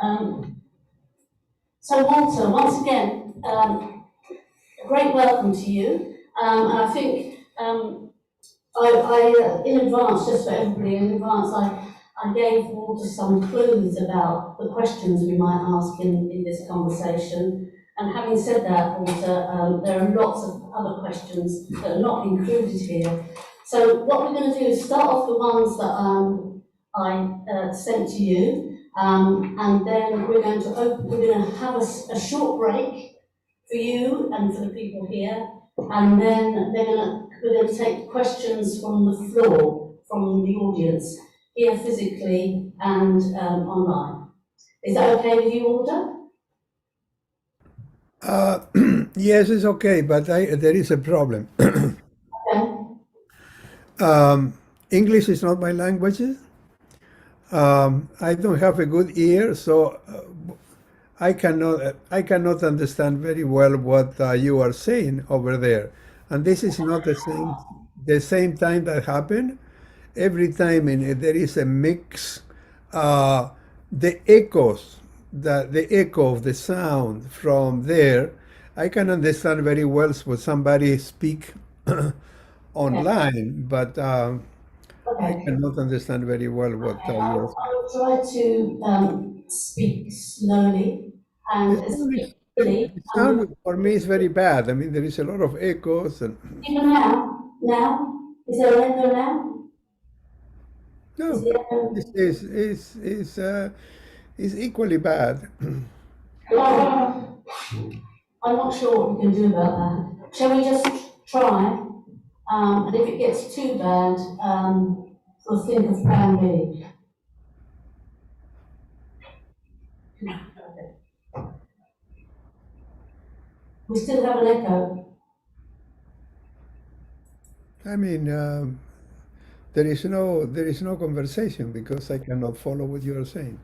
Um, so Walter, once again, a great welcome to you. And I think I in advance, just for everybody in advance, I gave Walter some clues about the questions we might ask in this conversation. And having said that, Walter, there are lots of other questions that are not included here. So what we're going to do is start off the ones that I sent to you, and then we're going to have a short break for you and for the people here, and then we're going to take questions from the floor, from the audience, here physically and online. Is that okay with you, Walter? Yes, it's okay, but there is a problem. Okay. English is not my language. I don't have a good ear, so I cannot understand very well what you are saying over there. And this is not the same time that happened. Every time there is a mix, the echoes, the echo of the sound from there, I can understand very well what somebody speak online, but I Okay. cannot understand very well what you are saying. I'll try to speak slowly and The as sound clearly. the sound for me is very bad. I mean, there is a lot of echoes and Even now, is there an echo now? Is no, the echo? this is equally bad. Oh, I'm not sure what we can do about that. Shall we just try? And if it gets too bad, we'll think of plan B. We still have an echo. I mean, there is no conversation because I cannot follow what you are saying.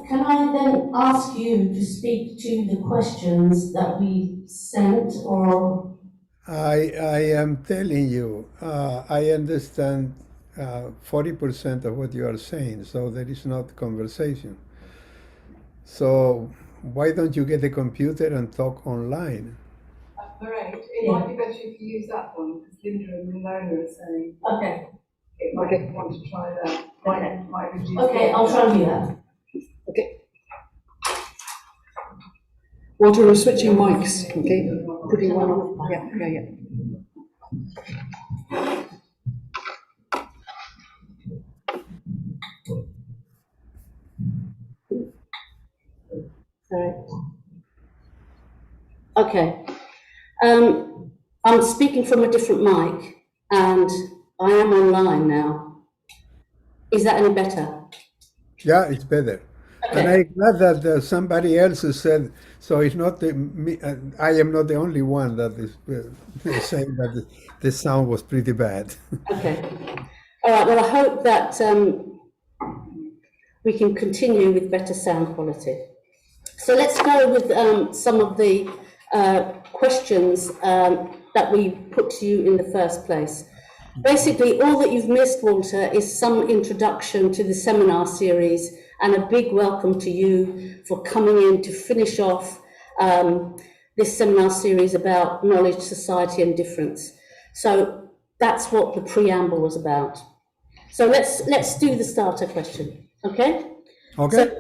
Can I then ask you to speak to the questions that we sent, or I am telling you, I understand 40% of what you are saying, so there is not conversation. So why don't you get a computer and talk online? Mairéad, it might be better if you use that one, because Linda and Mignolo are saying okay? it might want to try that. Might reduce Okay, I'll try and do that. Okay. Walter, we're switching mics, okay? Putting one on. Yeah. Okay. I'm speaking from a different mic, and I am online now. Is that any better? Yeah, it's better. And I'm glad that somebody else has said, so it's not me, I am not the only one that is saying that the sound was pretty bad. Okay. All right. Well, I hope that we can continue with better sound quality. So let's go with some of the questions that we put to you in the first place. Basically, all that you've missed, Walter, is some introduction to the seminar series and a big welcome to you for coming in to finish off this seminar series about knowledge, society and difference. So that's what the preamble was about. So let's do the starter question, okay? Okay. So,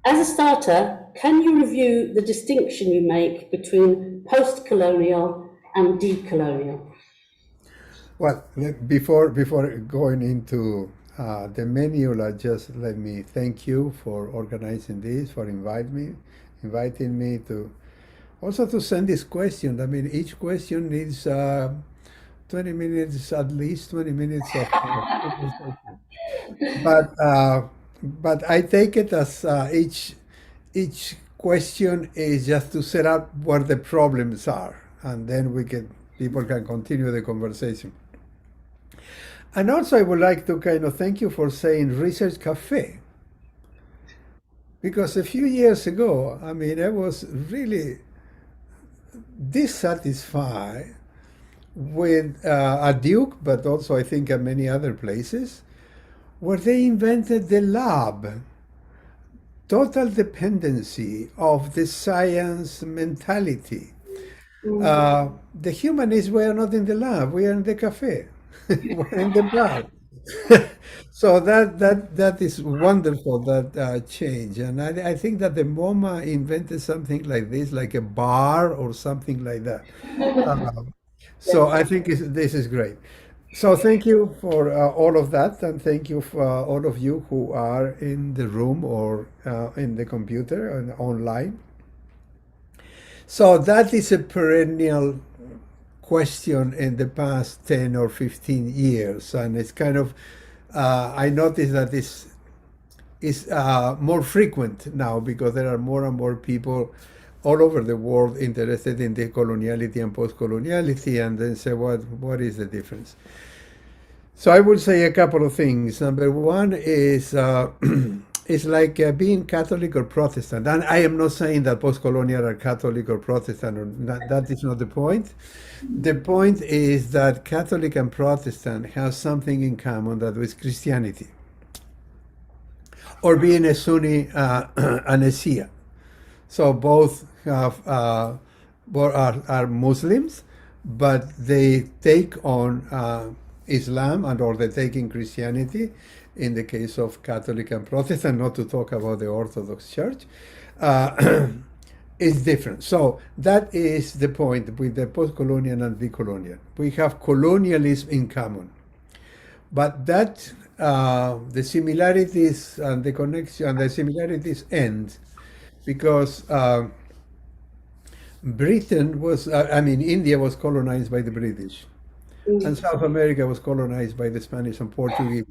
as a starter, can you review the distinction you make between post-colonial and decolonial? Well, before going into the menu, just let me thank you for organizing this, for inviting me to also to send this question. I mean, each question needs 20 minutes, at least 20 minutes of conversation. But I take it as each question is just to set up where the problems are, and then people can continue the conversation. And also, I would like to kind of thank you for saying research cafe, because a few years ago, I mean, I was really dissatisfied with at Duke, but also I think at many other places, where they invented the lab. Total dependency of the science mentality. The humanists were not in the lab, we are in the cafe, we're in the bar. So that is wonderful, that change. And I think that the MoMA invented something like this, like a bar or something like that. So I think this is great. So thank you for all of that, and thank you for all of you who are in the room or in the computer and online. So that is a perennial question in the past 10 or 15 years, and it's kind of I noticed that this is more frequent now because there are more and more people all over the world interested in decoloniality and post-coloniality, and then say, what is the difference? So I would say a couple of things. Number one is it's like being Catholic or Protestant. And I am not saying that post-colonial are Catholic or Protestant, or that is not the point. The point is that Catholic and Protestant have something in common, that is Christianity, or being a Sunni and a Shia. So both have are Muslims, but they take on Islam or they take in Christianity. In the case of Catholic and Protestant, not to talk about the Orthodox Church, is different. So that is the point with the post-colonial and decolonial. We have colonialism in common, but that the similarities and the connection and the similarities end because Britain was, India was colonized by the British, and South America was colonized by the Spanish and Portuguese.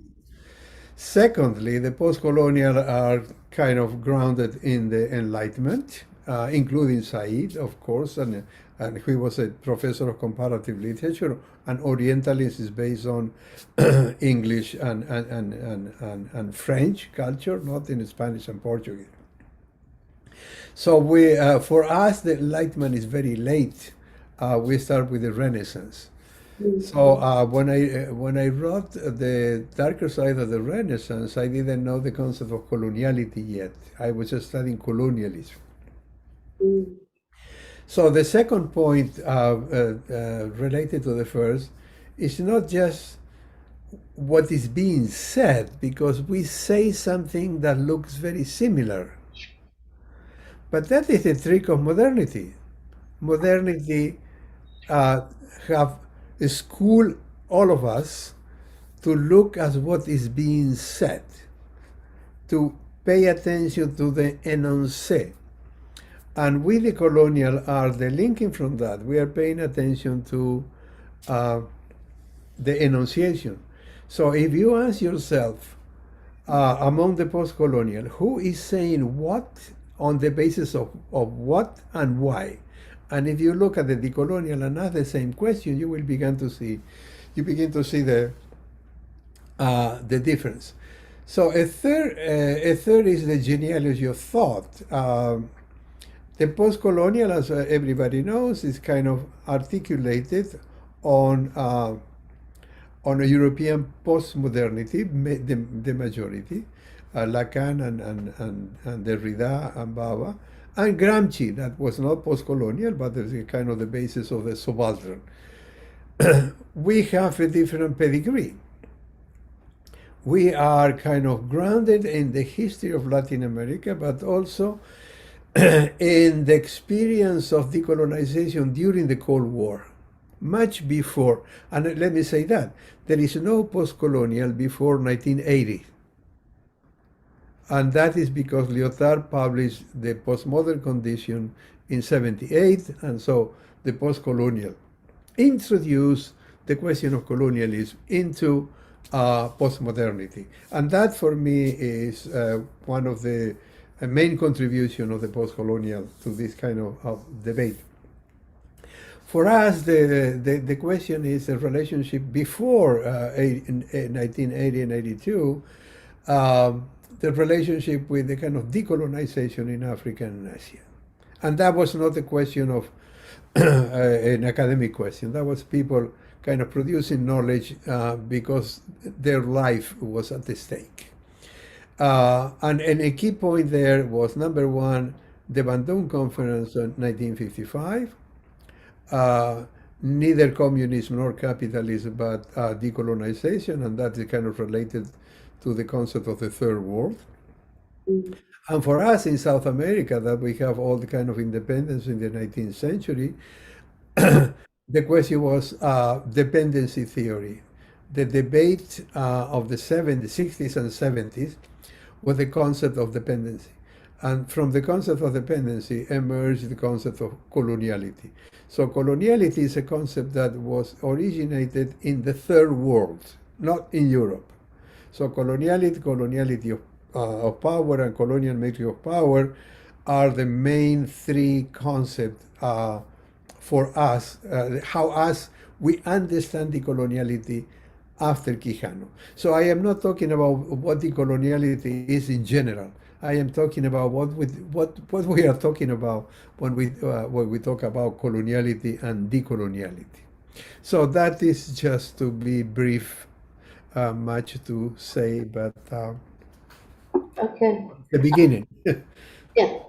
Secondly, the post-colonial are kind of grounded in the Enlightenment, including Said, of course, and he was a professor of comparative literature, and Orientalist is based on English and French culture, not in Spanish and Portuguese. So for us, the Enlightenment is very late. We start with the Renaissance. So when I wrote The Darker Side of the Renaissance, I didn't know the concept of coloniality yet. I was just studying colonialism. So the second point related to the first is not just what is being said, because we say something that looks very similar. But that is the trick of modernity. Modernity have school all of us to look at what is being said, to pay attention to the énoncé. And we, the colonial, are the linking from that. We are paying attention to the enunciation. So if you ask yourself, among the post-colonial, who is saying what on the basis of what and why? And if you look at the decolonial and ask the same question, you will begin to see the difference. So a third is the genealogy of thought. The post-colonial, as everybody knows, is kind of articulated on a European post-modernity, the majority, Lacan and Derrida and Baba, and Gramsci, that was not post-colonial, but is kind of the basis of the subaltern. We have a different pedigree. We are kind of grounded in the history of Latin America, but also in the experience of decolonization during the Cold War, much before. And let me say that there is no post-colonial before 1980. And that is because Lyotard published the postmodern condition in 78, and so the post-colonial introduced the question of colonialism into postmodernity. And that, for me, is one of the main contribution of the post-colonial to this kind of debate. For us, the question is the relationship before 1980 and 82, the relationship with the kind of decolonization in Africa and Asia. And that was not a question of an academic question. That was people kind of producing knowledge because their life was at the stake. And a key point there was, number one, the Bandung Conference in 1955, neither communism nor capitalism, but decolonization, and that is kind of related to the concept of the third world. And for us in South America, that we have all the kind of independence in the 19th century, the question was dependency theory. The debate of the 60s and 70s was the concept of dependency. And from the concept of dependency emerged the concept of coloniality. So coloniality is a concept that was originated in the third world, not in Europe. So coloniality of power and colonial matrix of power are the main three concepts for us, how we understand decoloniality after Quijano. So I am not talking about what decoloniality is in general. I am talking about what we are talking about when we talk about coloniality and decoloniality. So that is just to be brief, much to say, but Okay. the beginning. Yeah.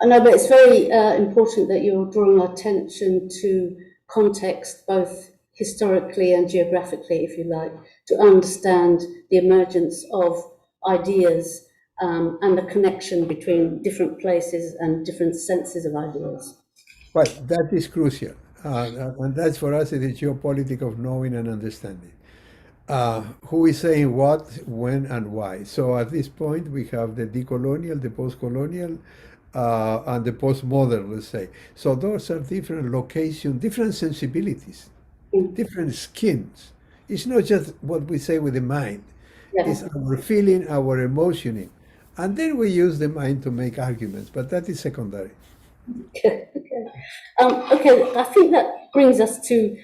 I know, but it's very important that you're drawing our attention to context, both historically and geographically, if you like, to understand the emergence of ideas and the connection between different places and different senses of ideas. Well, that is crucial. And that's for us the geopolitics of knowing and understanding. Who is saying what, when, and why. So at this point, we have the decolonial, the post-colonial, and the postmodern, let's say. So those are different locations, different sensibilities, different skins. It's not just what we say with the mind. Yeah. It's our feeling, our emotioning. And then we use the mind to make arguments, but that is secondary. Okay. Okay, I think that brings us to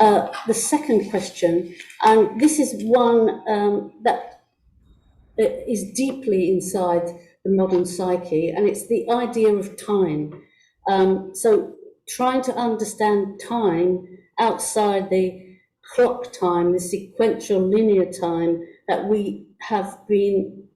the second question, and this is one that is deeply inside the modern psyche, and it's the idea of time. So trying to understand time outside the clock time, the sequential linear time that we have been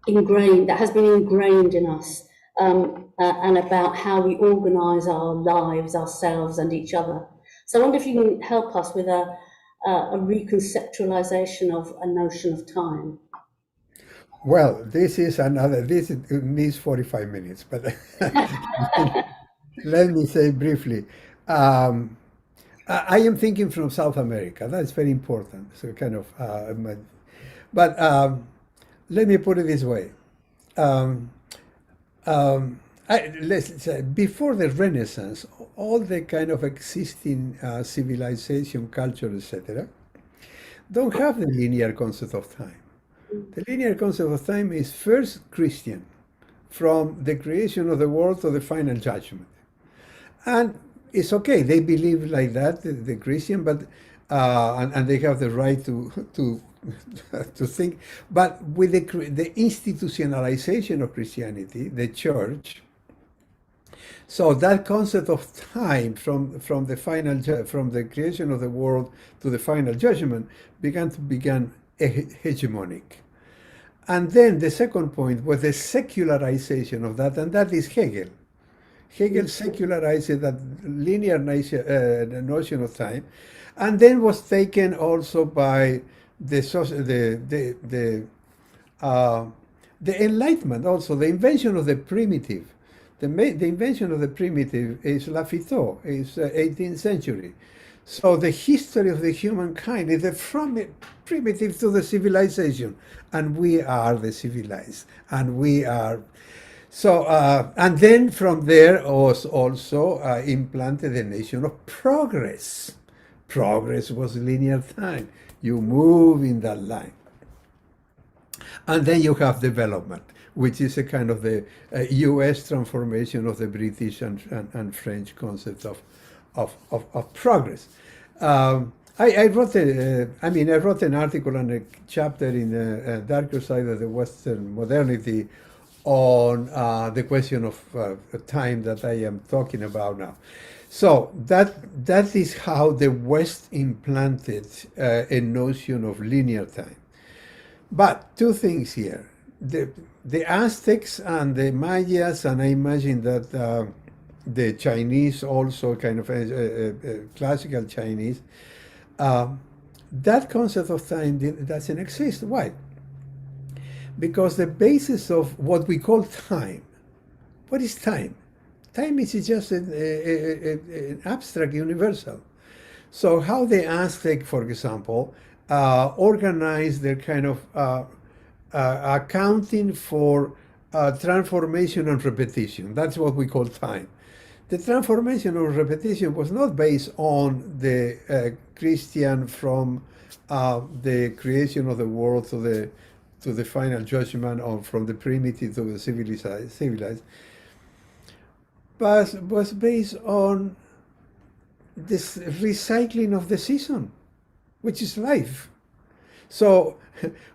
ingrained, that has been ingrained in us, and about how we organise our lives, ourselves, and each other. So I wonder if you can help us with a reconceptualisation of a notion of time. Well, this needs 45 minutes, but let me say briefly. I am thinking from South America. That's very important. So kind of, but let me put it this way. Let's say before the Renaissance, all the kind of existing civilization, culture, etc., don't have the linear concept of time. The linear concept of time is first Christian, from the creation of the world to the final judgment. And it's okay, they believe like that, the Christian, but and they have the right to think. But with the institutionalization of Christianity, the church, so that concept of time from the creation of the world to the final judgment began hegemonic. And then the second point was the secularization of that, and that is Hegel. Hegel secularized that linear notion of time, and then was taken also by the Enlightenment, also the invention of the primitive. The invention of the primitive is Lafitau, is 18th century. So the history of the humankind is from primitive to the civilization, and we are the civilized, and we are. So, and then from there was also implanted the notion of progress. Progress was linear time. You move in that line. And then you have development, which is a kind of the US transformation of the British and French concepts of progress. I wrote an article and a chapter in the darker side of the Western modernity on the question of time that I am talking about now. So that is how the West implanted a notion of linear time. But two things here. The Aztecs and the Mayas, and I imagine that the Chinese also, kind of classical Chinese, that concept of time doesn't exist. Why? Because the basis of what we call time, what is time? Time is just an abstract universal. So how the Aztec, for example, organize their kind of accounting for transformation and repetition. That's what we call time. The transformation or repetition was not based on the Christian from the creation of the world to the final judgment, or from the primitive to the civilized, but was based on this recycling of the season, which is life. So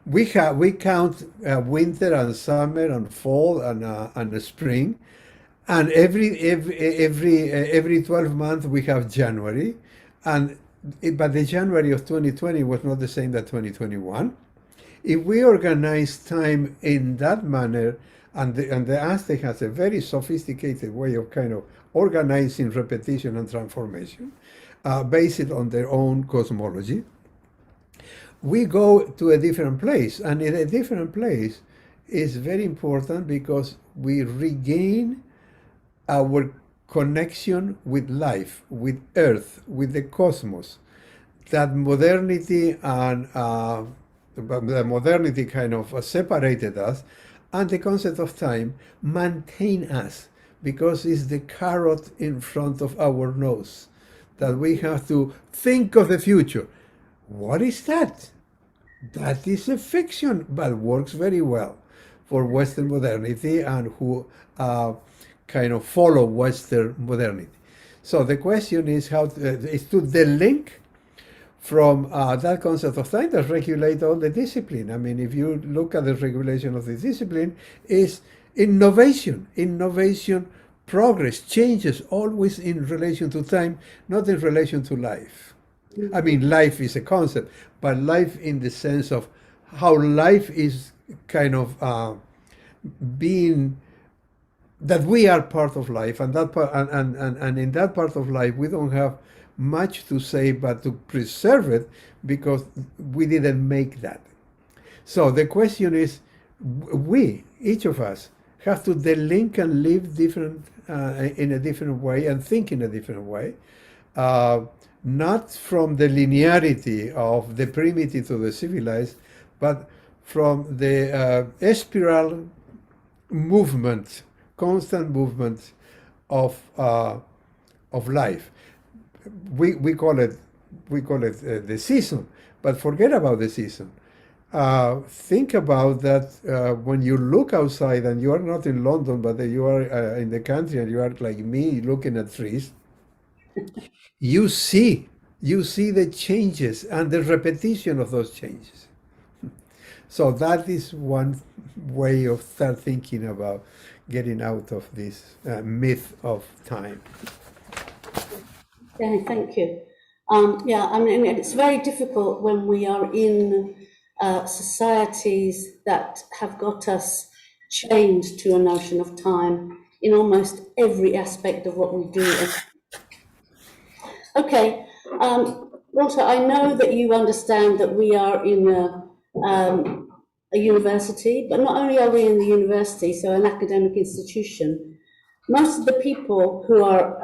we count winter and summer and fall and spring, and every 12 months we have January, but the January of 2020 was not the same that 2021. If we organize time in that manner, and the Aztec has a very sophisticated way of kind of organizing repetition and transformation, based on their own cosmology, we go to a different place. And in a different place is very important because we regain our connection with life, with Earth, with the cosmos. That modernity and the modernity kind of separated us, and the concept of time maintain us, because it's the carrot in front of our nose that we have to think of the future. What is that? That is a fiction, but works very well for Western modernity and who kind of follow Western modernity. So the question is is to the link from that concept of time that regulate all the discipline. I mean, if you look at the regulation of the discipline, is innovation, progress, changes, always in relation to time, not in relation to life. I mean, life is a concept, but life in the sense of how life is kind of being, that we are part of life, and that part, and in that part of life we don't have much to say but to preserve it, because we didn't make that. So the question is, we, each of us, have to delink and live different in a different way and think in a different way, not from the linearity of the primitive to the civilized, but from the spiral movement, constant movement of life. We call it the season, but forget about the season. Think about that when you look outside, and you are not in London, but you are in the country, and you are like me looking at trees. You see the changes and the repetition of those changes. So that is one way of start thinking about getting out of this myth of time. Yeah, thank you. Yeah, I mean, it's very difficult when we are in societies that have got us chained to a notion of time in almost every aspect of what we do. Okay, Walter, I know that you understand that we are in a university, but not only are we in the university, so an academic institution, most of the people who are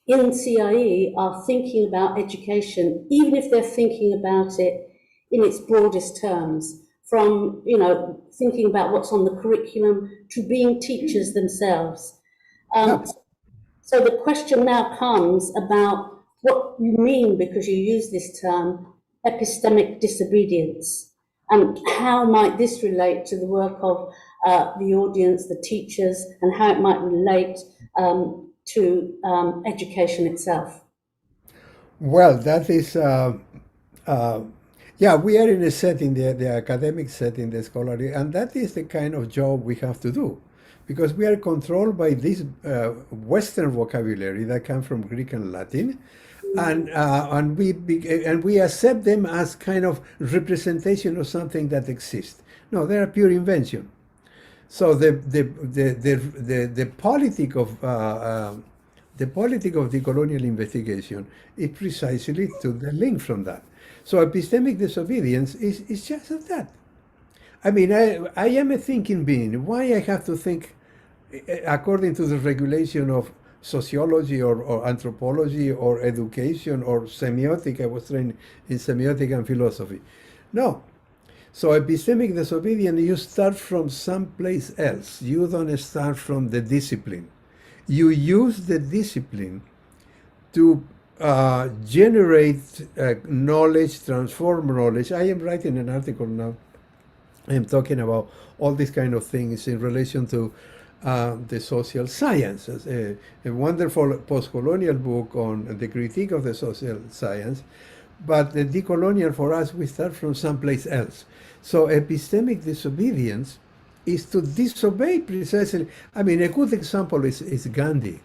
in CIE are thinking about education, even if they're thinking about it in its broadest terms, from, you know, thinking about what's on the curriculum to being teachers themselves. So the question now comes about what you mean, because you use this term, epistemic disobedience, and how might this relate to the work of the audience, the teachers, and how it might relate to education itself. Well, that is, yeah, we are in a setting, the academic setting, the scholarly, and that is the kind of job we have to do. because we are controlled by this Western vocabulary that comes from Greek and Latin, and we accept them as kind of representation of something that exists. No, they are pure invention. So the politic of decolonial investigation is precisely to the link from that. So epistemic disobedience is just of that. I mean, I am a thinking being. Why I have to think according to the regulation of sociology or anthropology or education or semiotic? I was trained in semiotic and philosophy. No. So epistemic disobedience, you start from someplace else. You don't start from the discipline. You use the discipline to generate knowledge, transform knowledge. I am writing an article now. I'm talking about all these kind of things in relation to the social sciences. A wonderful post-colonial book on the critique of the social science. But the decolonial, for us, we start from someplace else. So epistemic disobedience is to disobey precisely. I mean, a good example is Gandhi.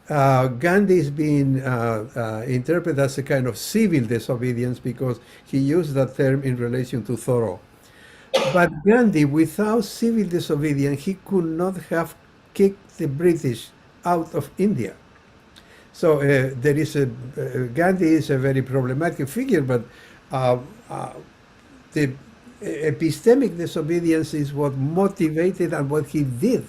Gandhi is being interpreted as a kind of civil disobedience because he used that term in relation to Thoreau. But Gandhi, without civil disobedience, he could not have kicked the British out of India. So there is Gandhi is a very problematic figure, but the epistemic disobedience is what motivated and what he did,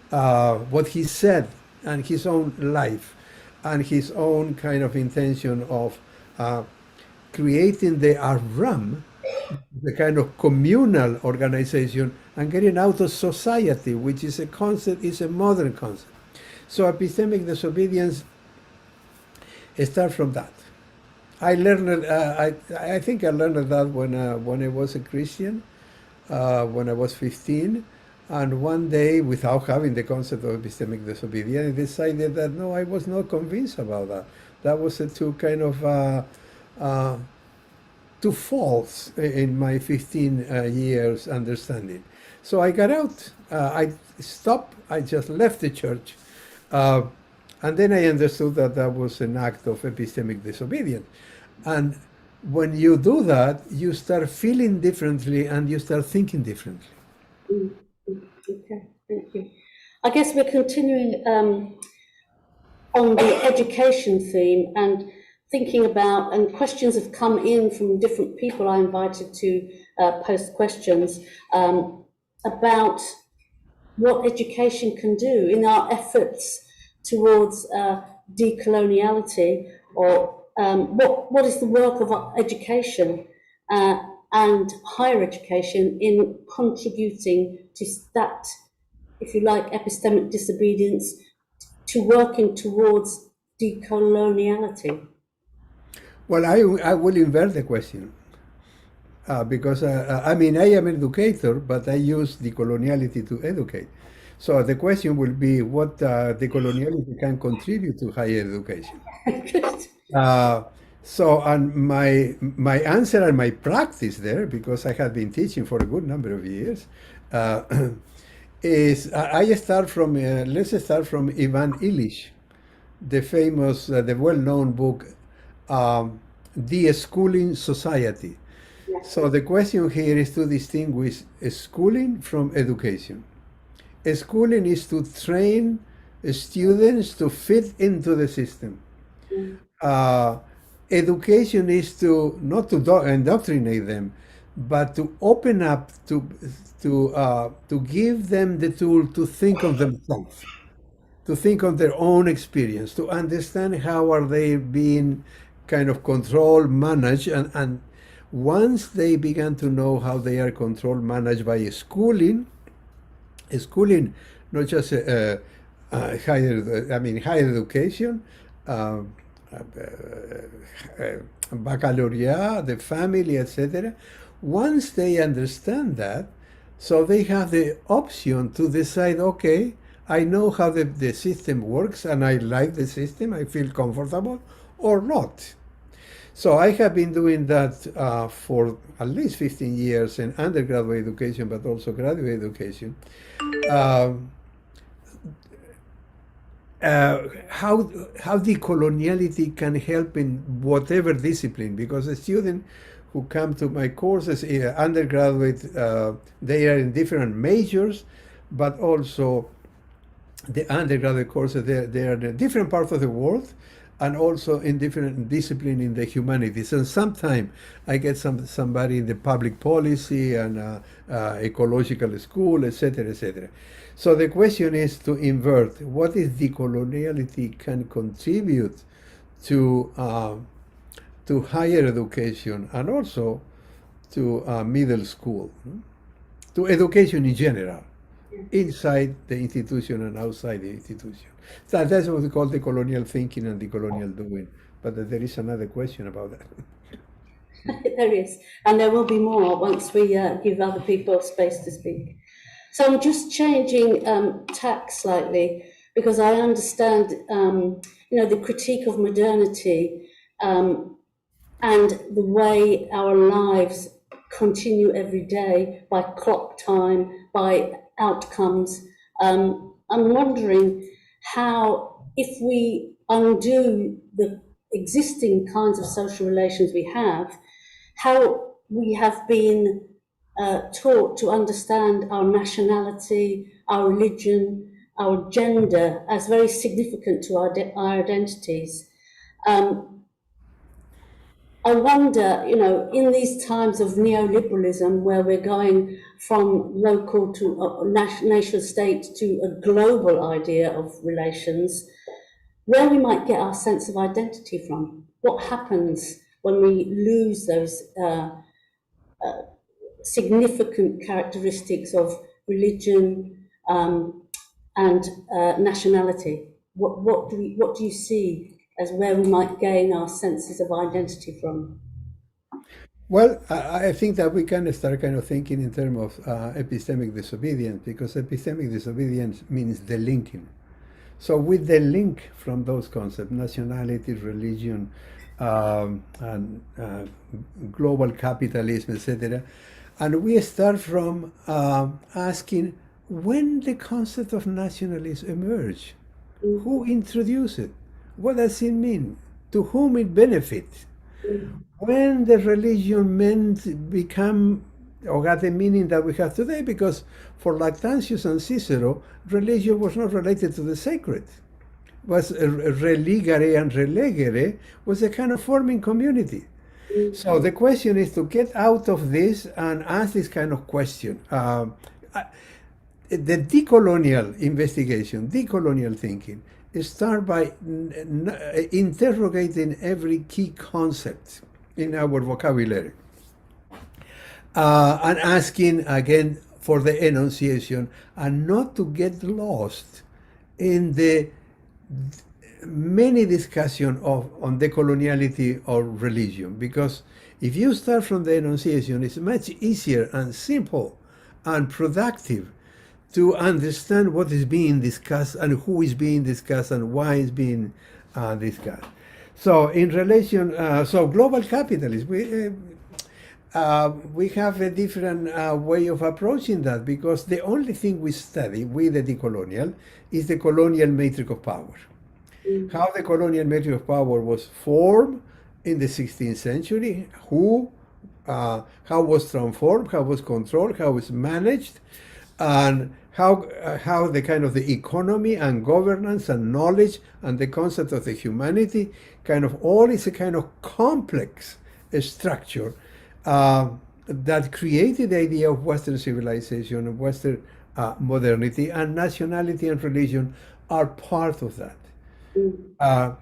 what he said, and his own life, and his own kind of intention of creating the Aram, the kind of communal organization, and getting out of society, which is a concept, is a modern concept. So epistemic disobedience starts from that. I learned, I think I learned that when I was a Christian, when I was 15, and one day, without having the concept of epistemic disobedience, I decided that no, I was not convinced about that. That was too kind of too false in my 15 years understanding. So I got out. I stopped. I just left the church. And then I understood that that was an act of epistemic disobedience. And when you do that, you start feeling differently and you start thinking differently. Okay, thank you. I guess we're continuing on the education theme and thinking about, and questions have come in from different people I invited to post questions about what education can do in our efforts towards decoloniality, or what is the work of education and higher education in contributing to that, if you like, epistemic disobedience, to working towards decoloniality? Well, I will invert the question because I mean, I am an educator, but I use decoloniality to educate. So the question will be what decoloniality can contribute to higher education. So, and my answer and my practice there, because I have been teaching for a good number of years, is I start from, let's start from Ivan Illich, the famous, the well-known book, De-Schooling Society. Yes. So the question here is to distinguish schooling from education. Schooling is to train students to fit into the system. Education is to not to indoctrinate them, but to open up, to give them the tool to think of themselves, to think of their own experience, to understand how are they being kind of controlled, managed, and once they begin to know how they are controlled, managed by schooling, not just higher education, baccalaureate, the family, etc. Once they understand that, so they have the option to decide, okay, I know how the system works and I like the system, I feel comfortable, or not. So I have been doing that for at least 15 years in undergraduate education, but also graduate education. how decoloniality can help in whatever discipline, because the student who come to my courses, undergraduate, they are in different majors, but also the undergraduate courses, they are in different parts of the world, and also in different discipline in the humanities. And sometimes I get somebody in the public policy and ecological school, etc., etc. So the question is to invert what is decoloniality can contribute to higher education and also to middle school, to education in general, inside the institution and outside the institution. So that's what we call the colonial thinking and the colonial doing. But there is another question about that. There is, and there will be more once we give other people space to speak. So I'm just changing tack slightly because I understand, the critique of modernity and the way our lives continue every day by clock time, by outcomes. I'm wondering how, if we undo the existing kinds of social relations we have, how we have been taught to understand our nationality, our religion, our gender as very significant to our identities. I wonder, in these times of neoliberalism, where we're going from local to nation state to a global idea of relations, where we might get our sense of identity from. What happens when we lose those significant characteristics of religion and nationality? What do you see as where we might gain our senses of identity from? Well, I think that we can start kind of thinking in terms of epistemic disobedience, because epistemic disobedience means the linking. So with the link from those concepts, nationality, religion, and global capitalism, etc., and we start from asking when the concept of nationalism emerged, who introduced it, what does it mean, to whom it benefits, when the religion become or got the meaning that we have today, because for Lactantius and Cicero, religion was not related to the sacred. Was religare and relegere was a kind of forming community. So the question is to get out of this and ask this kind of question. The decolonial investigation, decolonial thinking, start by interrogating every key concept in our vocabulary and asking again for the enunciation, and not to get lost in the many discussion on decoloniality or religion, because if you start from the enunciation, it's much easier and simple and productive to understand what is being discussed and who is being discussed and why it's being discussed. So in relation, so global capitalism, we have a different way of approaching that, because the only thing we study with the decolonial is the colonial matrix of power. How the colonial matrix of power was formed in the 16th century, how was transformed, how was controlled, how was managed, and how the kind of the economy and governance and knowledge and the concept of the humanity kind of all is a kind of complex structure that created the idea of Western civilization, of Western modernity, and nationality and religion are part of that.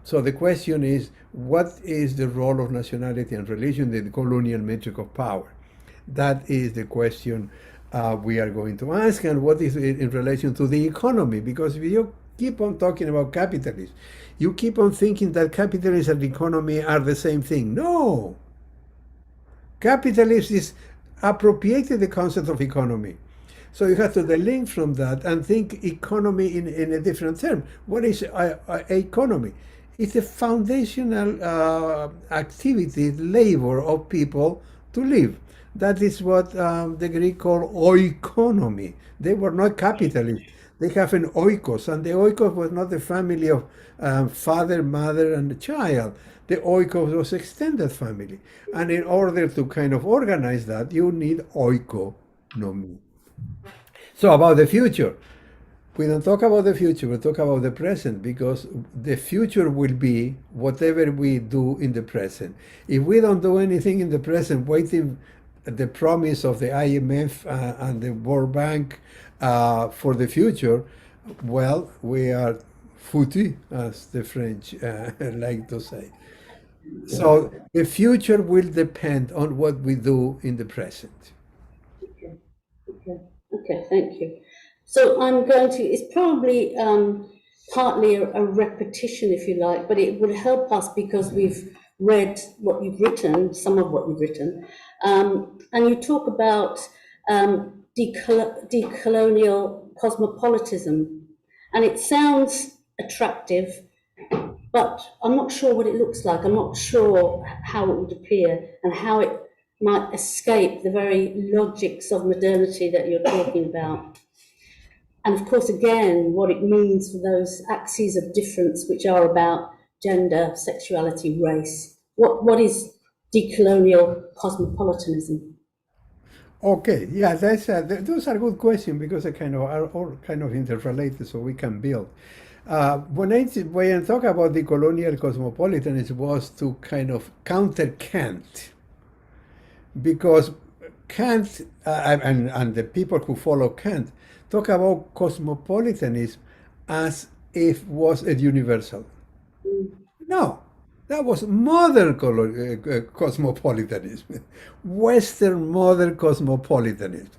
So the question is, what is the role of nationality and religion in the colonial metric of power? That is the question we are going to ask, and what is it in relation to the economy? Because if you keep on talking about capitalism, you keep on thinking that capitalism and economy are the same thing. No! Capitalism is appropriated the concept of economy. So you have to link from that and think economy in a different term. What is economy? It's a foundational activity, labor of people to live. That is what the Greek call oikonomy. They were not capitalists. They have an oikos, and the oikos was not the family of father, mother, and child. The oikos was extended family. And in order to kind of organize that, you need oikonomy. So about the future, we don't talk about the future, we talk about the present, because the future will be whatever we do in the present. If we don't do anything in the present, waiting the promise of the IMF and the World Bank for the future, well, we are foutu, as the French like to say. So the future will depend on what we do in the present. Okay, thank you. So I'm going to, it's probably partly a repetition, if you like, but it will help us because we've read what you've written, some of what you've written, and you talk about decolonial cosmopolitanism, and it sounds attractive, but I'm not sure what it looks like. I'm not sure how it would appear and how it might escape the very logics of modernity that you're talking about. And of course, again, what it means for those axes of difference, which are about gender, sexuality, race. What is decolonial cosmopolitanism? Okay, yeah, those are good questions because they kind of are all kind of interrelated, so we can build. When I talk about the colonial cosmopolitanism, was to kind of counter Kant, because Kant and the people who follow Kant talk about cosmopolitanism as if was a universal. No, that was modern cosmopolitanism, Western modern cosmopolitanism.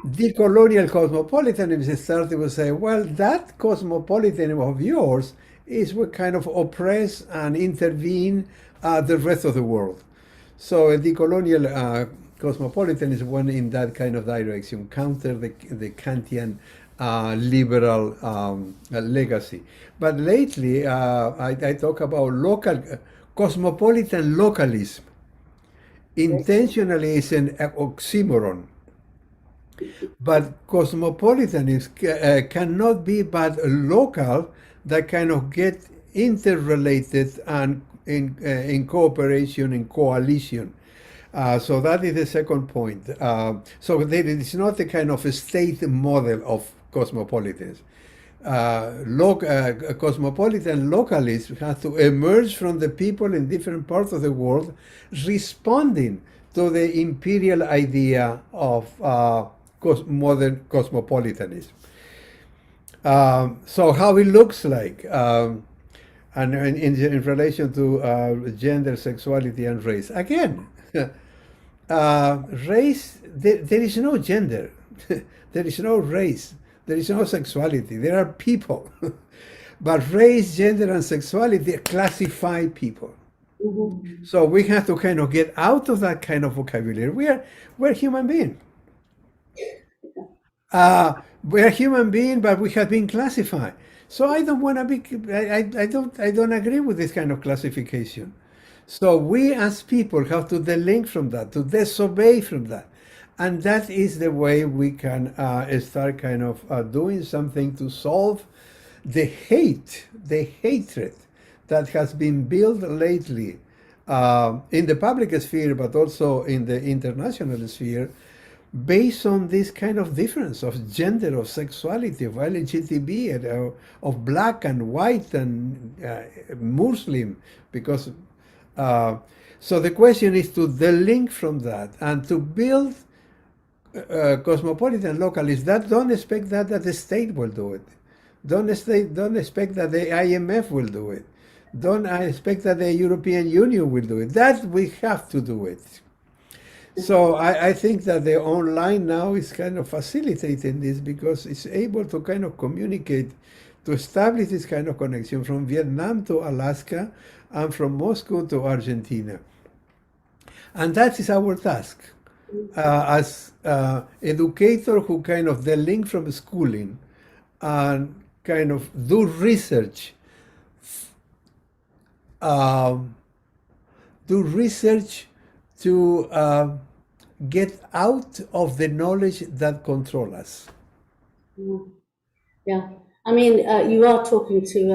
Decolonial cosmopolitanism started to say, well, that cosmopolitanism of yours is what kind of oppress and intervene the rest of the world. So a decolonial cosmopolitanism went in that kind of direction, counter the Kantian liberal legacy. But lately, I talk about local cosmopolitan localism. Intentionally, is an oxymoron. But cosmopolitanism cannot be but local, that kind of get interrelated and in cooperation, in coalition. So that is the second point. So there is not a kind of a state model of cosmopolitanism. Cosmopolitan localism has to emerge from the people in different parts of the world responding to the imperial idea of modern cosmopolitanism. So how it looks like, and in relation to gender, sexuality, and race. Again, race, there is no gender, there is no race, there is no sexuality, there are people. But race, gender, and sexuality classify people. Mm-hmm. So we have to kind of get out of that kind of vocabulary. We're human beings. We're human beings, but we have been classified. So I don't want to be. I don't agree with this kind of classification. So we as people have to delink from that, to disobey from that, and that is the way we can start kind of doing something to solve the hatred that has been built lately in the public sphere, but also in the international sphere, based on this kind of difference of gender, of sexuality, of LGTB, of black and white and Muslim, because so the question is to delink from that and to build cosmopolitan localists that don't expect that the state will do it. Don't expect that the IMF will do it. Don't expect that the European Union will do it. That we have to do it. So I think that the online now is kind of facilitating this because it's able to kind of communicate, to establish this kind of connection from Vietnam to Alaska and from Moscow to Argentina. And that is our task as educators who kind of delink from schooling and kind of do research, to get out of the knowledge that control us. Yeah, I mean, you are talking to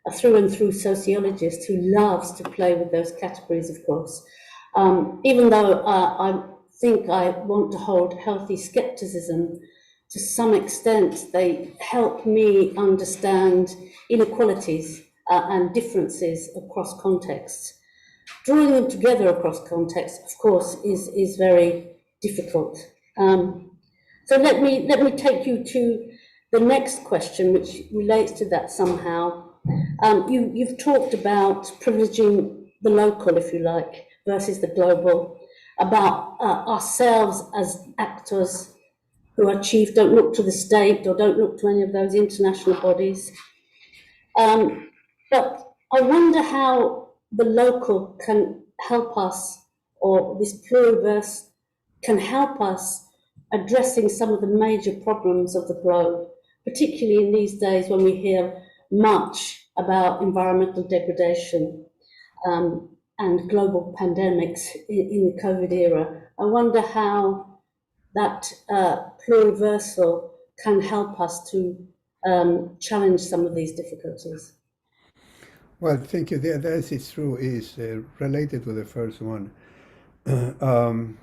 a through and through sociologist who loves to play with those categories, of course. Even though I think I want to hold healthy skepticism, to some extent they help me understand inequalities and differences across contexts. Drawing them together across contexts, of course, is very difficult. So let me take you to the next question, which relates to that somehow. You've talked about privileging the local, if you like, versus the global, about ourselves as actors who are chief, don't look to the state or don't look to any of those international bodies. But I wonder how the local can help us, or this pluriverse can help us addressing some of the major problems of the globe, particularly in these days when we hear much about environmental degradation and global pandemics in the COVID era. I wonder how that pluriversal can help us to challenge some of these difficulties. Well, thank you. That is true. Is related to the first one. Um,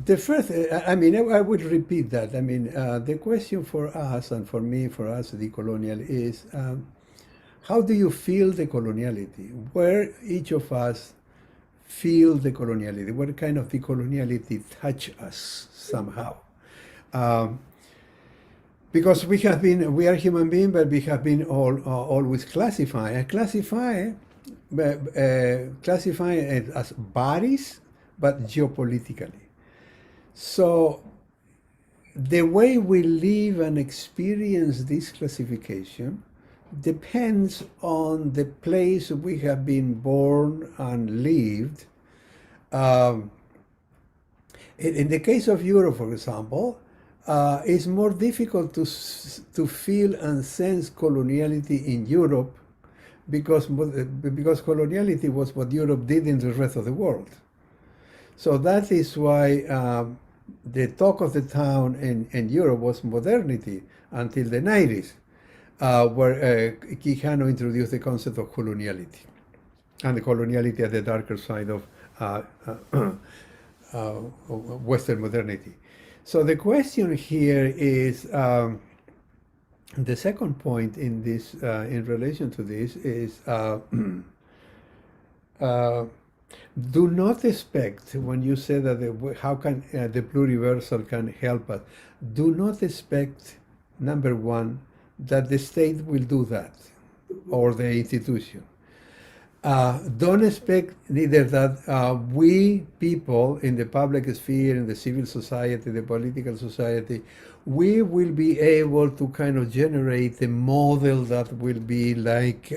the first, I mean, I would repeat that. I mean, the question for us and for me, for us, the colonial, is how do you feel the coloniality? Where each of us feel the coloniality? What kind of the coloniality touch us somehow? Because we are human beings, but we have been always classifying it as bodies, but geopolitically. So the way we live and experience this classification depends on the place we have been born and lived. In the case of Europe, for example, it's more difficult to feel and sense coloniality in Europe because coloniality was what Europe did in the rest of the world. So that is why the talk of the town in Europe was modernity until the 90s, where Quijano introduced the concept of coloniality, and the coloniality at the darker side of Western modernity. So the question here is, the second point in this, in relation to this, is do not expect, when you say that how can the pluriversal can help us, do not expect, number one, that the state will do that, or the institution. Don't expect neither that we people in the public sphere, in the civil society, the political society, we will be able to kind of generate a model that will be like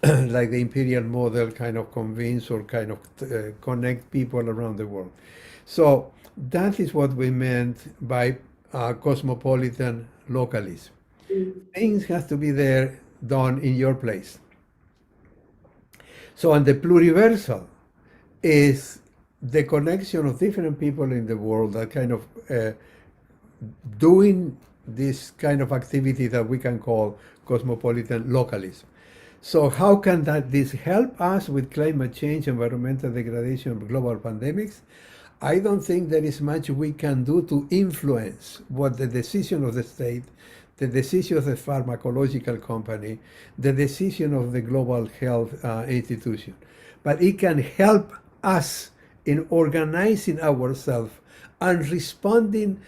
like the imperial model, kind of convince or kind of connect people around the world. So that is what we meant by cosmopolitan localism. Things have to be there done in your place. So, and the pluriversal is the connection of different people in the world that kind of doing this kind of activity that we can call cosmopolitan localism. So how can this help us with climate change, environmental degradation, global pandemics? I don't think there is much we can do to influence what the decision of the state, the decision of the pharmacological company, the decision of the global health institution. But it can help us in organizing ourselves and responding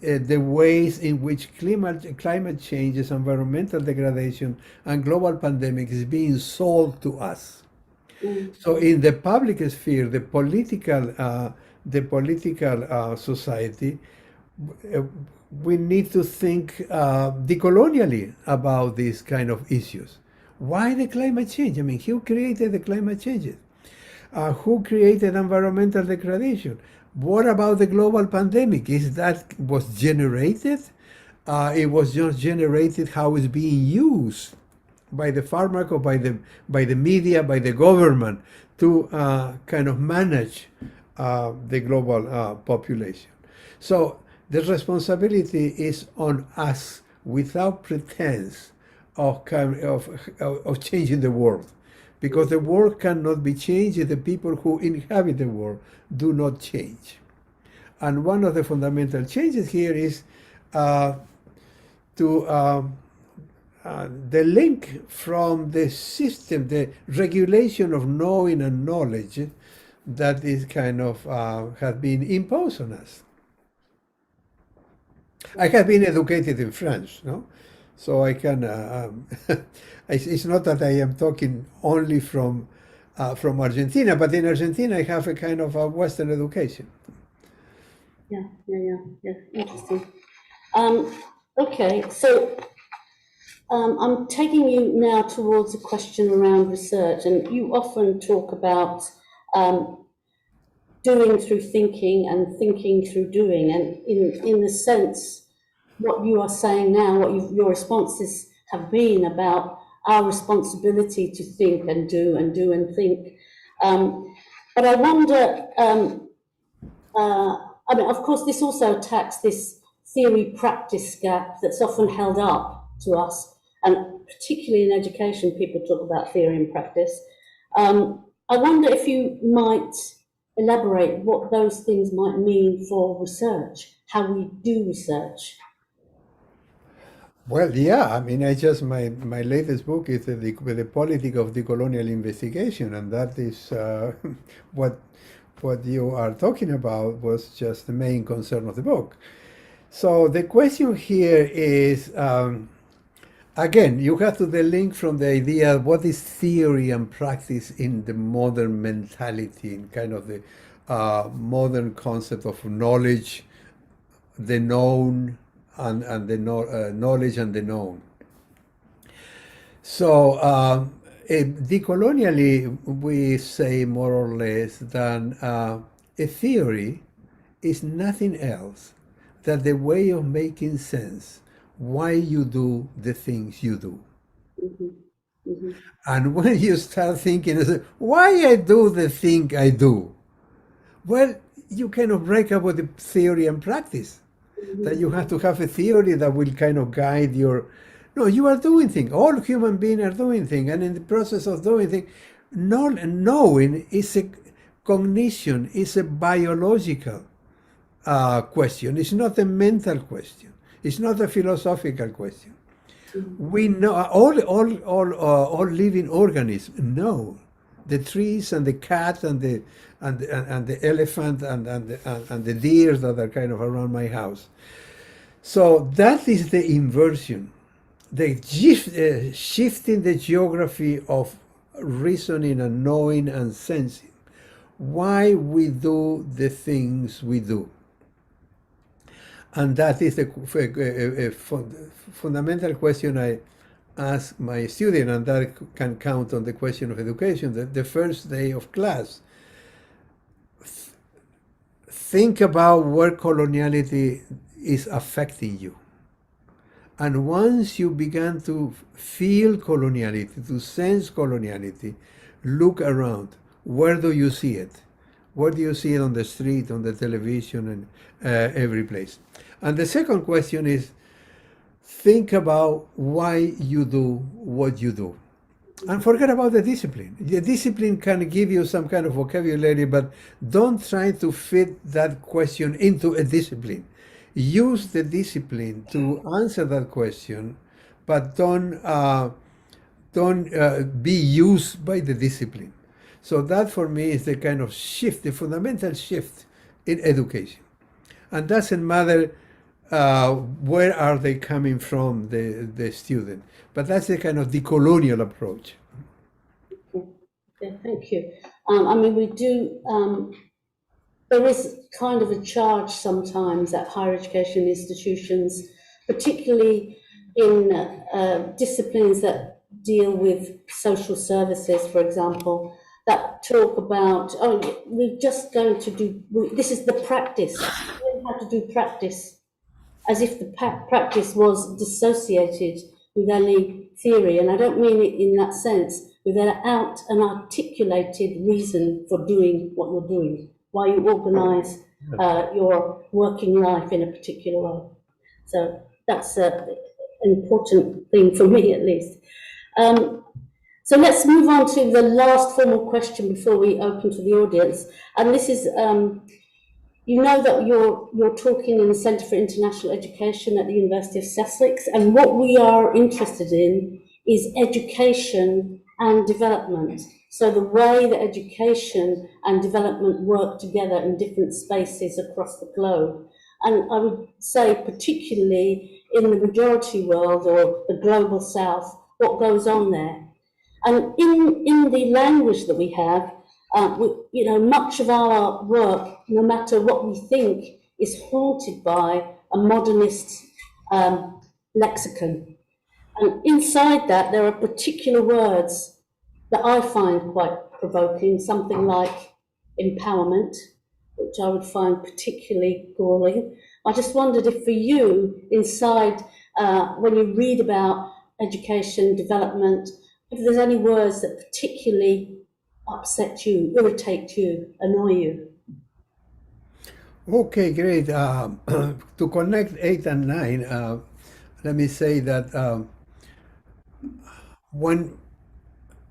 the ways in which climate changes, environmental degradation, and global pandemic is being sold to us. So in the public sphere, the political society, we need to think decolonially about these kind of issues. Why the climate change? I mean, who created the climate changes? Who created environmental degradation? What about the global pandemic? Is that was generated? It was just generated how it's being used by the pharmaco, by the media, by the government to kind of manage the global population. So the responsibility is on us without pretense of changing the world. Because the world cannot be changed if the people who inhabit the world do not change. And one of the fundamental changes here is the link from the system, the regulation of knowing and knowledge that is kind of has been imposed on us. I have been educated in France, no? So I can. It's not that I am talking only from Argentina, but in Argentina I have a kind of a Western education. Yeah. Interesting. Okay, so I'm taking you now towards a question around research, and you often talk about doing through thinking and thinking through doing, and in the sense, what you are saying now, your responses have been about our responsibility to think and do and think. But I wonder, I mean, of course, this also attacks this theory-practice gap that's often held up to us, and particularly in education, people talk about theory and practice. I wonder if you might elaborate what those things might mean for research, how we do research. Well, yeah, I mean, my latest book is the politics of decolonial investigation, and that is what you are talking about was just the main concern of the book. So the question here is, again, you have to the link from the idea of what is theory and practice in the modern mentality, in kind of the modern concept of knowledge, the known, and the knowledge and the known. So decolonially, we say more or less that a theory is nothing else than the way of making sense why you do the things you do. Mm-hmm. Mm-hmm. And when you start thinking, why I do the thing I do, well, you kind of break up with the theory and practice. That you have to have a theory that will kind of guide your. No, you are doing things. All human beings are doing things, and in the process of doing things, knowing is a cognition, is a biological question. It's not a mental question. It's not a philosophical question. We know all living organisms know. The trees and the cat and the elephant and the deer that are kind of around my house. So that is the inversion, the shifting the geography of reasoning and knowing and sensing, why we do the things we do. And that is a fundamental question I ask my student, and that can count on the question of education, the first day of class. Think about where coloniality is affecting you. And once you begin to feel coloniality, to sense coloniality, look around. Where do you see it? Where do you see it on the street, on the television, and every place? And the second question is, think about why you do what you do. And forget about the discipline. The discipline can give you some kind of vocabulary, but don't try to fit that question into a discipline. Use the discipline to answer that question, but don't be used by the discipline. So that for me is the kind of shift, the fundamental shift in education. And doesn't matter where are they coming from, the student. But that's a kind of decolonial approach. Okay, thank you. I mean, we do, there is kind of a charge sometimes at higher education institutions, particularly in disciplines that deal with social services, for example, that talk about, oh, we're just going to do, this is the practice. We have to do practice, as if the practice was dissociated with any theory. And I don't mean it in that sense, without an articulated reason for doing what you're doing, why you organise your working life in a particular way. So that's an important thing for me, at least. So let's move on to the last formal question before we open to the audience. And this is, you know that you're talking in the Centre for International Education at the University of Sussex, and what we are interested in is education and development. So the way that education and development work together in different spaces across the globe. And I would say particularly in the majority world or the global south, what goes on there. And in the language that we have, much of our work, no matter what we think, is haunted by a modernist lexicon. And inside that, there are particular words that I find quite provoking, something like empowerment, which I would find particularly galling. I just wondered if for you, inside, when you read about education, development, if there's any words that particularly upset you, irritate you, annoy you. Okay, great. To connect 8 and 9, let me say that when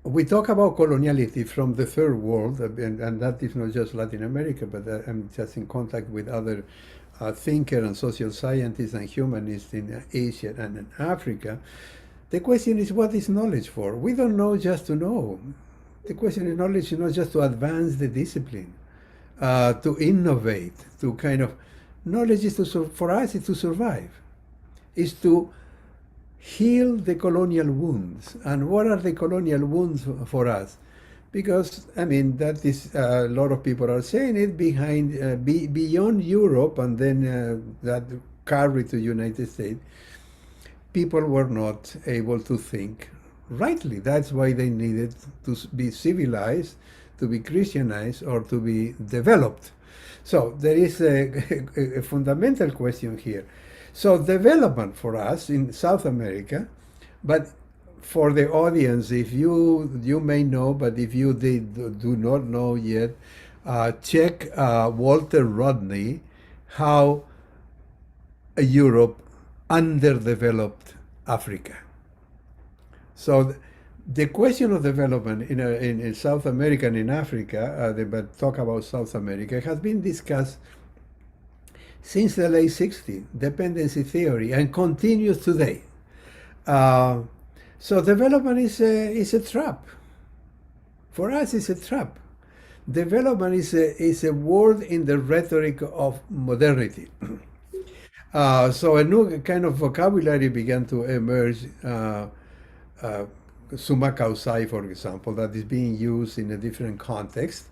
we talk about coloniality from the third world, and that is not just Latin America, but I'm just in contact with other thinkers and social scientists and humanists in Asia and in Africa, the question is, what is knowledge for? We don't know just to know. The question is, knowledge is not just to advance the discipline, to innovate, to kind of, knowledge is for us is to survive, is to heal the colonial wounds. And what are the colonial wounds for us? Because, I mean, that is, a lot of people are saying it, beyond Europe, and then that carried to United States, people were not able to think rightly. That's why they needed to be civilized, to be Christianized, or to be developed. So there is a fundamental question here. So development for us in South America, but for the audience, if you may know, but if you do not know yet, check Walter Rodney, how Europe underdeveloped Africa. So the question of development in South America and in Africa, but talk about South America, has been discussed since the late 60s, dependency theory, and continues today. So development is a trap. For us, it's a trap. Development is a word in the rhetoric of modernity. So a new kind of vocabulary began to emerge, summa causae, for example, that is being used in a different context.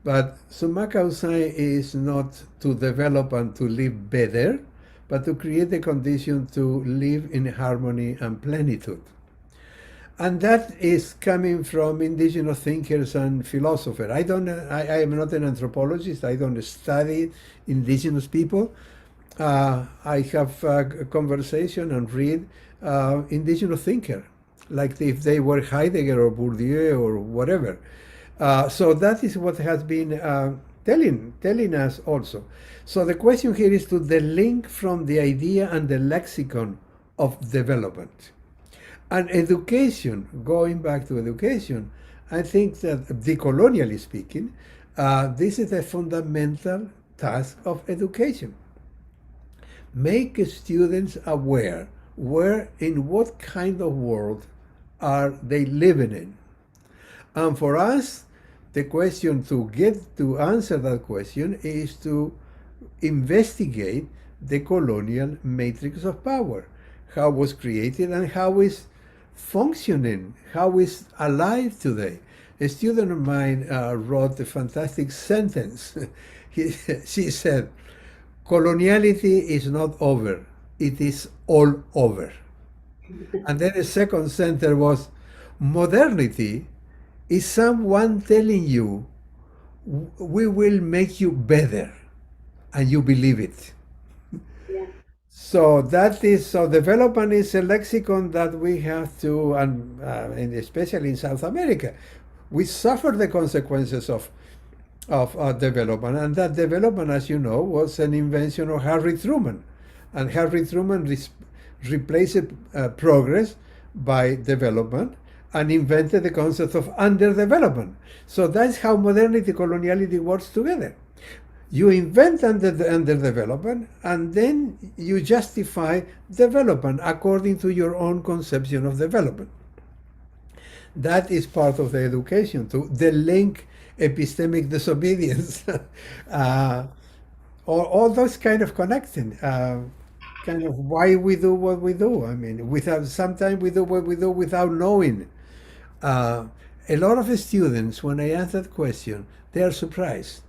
But summa causae is not to develop and to live better, but to create the condition to live in harmony and plenitude. And that is coming from indigenous thinkers and philosophers. I am not an anthropologist. I don't study indigenous people. I have a conversation and read indigenous thinkers, like if they were Heidegger or Bourdieu or whatever. So that is what has been telling us also. So the question here is to the link from the idea and the lexicon of development. And education, going back to education, I think that decolonially speaking, this is a fundamental task of education. Make students aware in what kind of world are they living in. And for us, the question to answer that question is to investigate the colonial matrix of power, how it was created and how is functioning, how is alive today. A student of mine wrote a fantastic sentence. She said, coloniality is not over, it is all over. And then the second sentence was, modernity is someone telling you, we will make you better, and you believe it. Yeah. So development is a lexicon that we have to, and especially in South America, we suffer the consequences of of development. And that development, as you know, was an invention of Harry Truman. And Harry Truman replaced progress by development and invented the concept of underdevelopment. So that's how modernity, coloniality works together. You invent underdevelopment, and then you justify development according to your own conception of development. That is part of the education too. The link, epistemic disobedience, all those kind of connecting, kind of why we do what we do. I mean, sometimes we do what we do without knowing. A lot of students, when I ask that question, they are surprised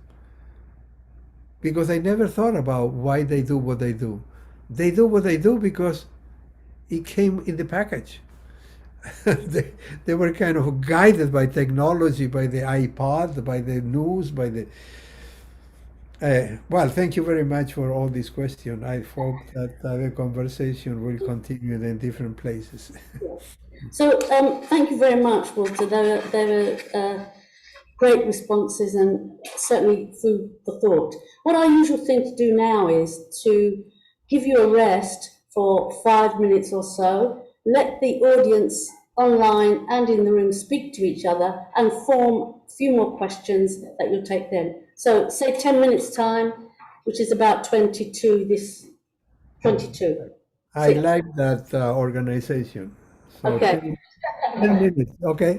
because they never thought about why they do what they do. They do what they do because it came in the package. They were kind of guided by technology, by the iPod, by the news, by the... well, thank you very much for all these questions. I hope that the conversation will continue in different places. So thank you very much, Walter. There were great responses and certainly food for thought. What I usually think to do now is to give you a rest for 5 minutes or so, let the audience online and in the room speak to each other and form a few more questions that you'll take then. So say 10 minutes time, which is about 22. I like that organization. So Okay. 10 minutes, okay.